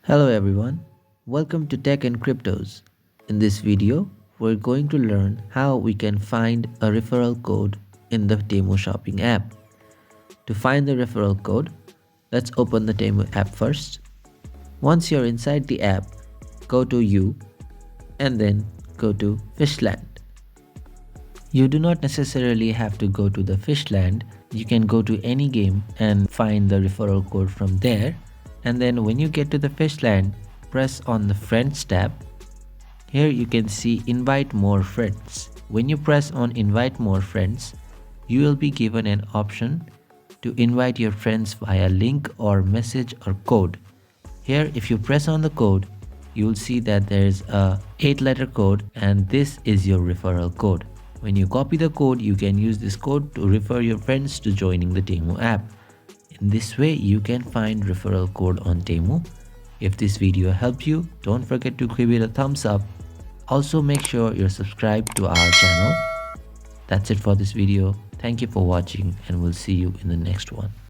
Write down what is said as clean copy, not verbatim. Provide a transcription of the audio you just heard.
Hello everyone, welcome to Tech and Cryptos. In this video, we're going to learn how we can find a referral code in the Temu shopping app. To find the referral code, let's open the Temu app first. Once you're inside the app, go to You and then go to Fishland. You do not necessarily have to go to the Fishland. You can go to any game and find the referral code from there. And then when you get to the Fishland, press on the Friends tab. Here you can see Invite More Friends. When you press on Invite More Friends, you will be given an option to invite your friends via link or message or code. Here if you press on the code, you will see that there is a 8-letter code and this is your referral code. When you copy the code, you can use this code to refer your friends to joining the Temu app. In this way, you can find referral code on Temu. If this video helped you, don't forget to give it a thumbs up. Also make sure you're subscribed to our channel. That's it for this video. Thank you for watching and we'll see you in the next one.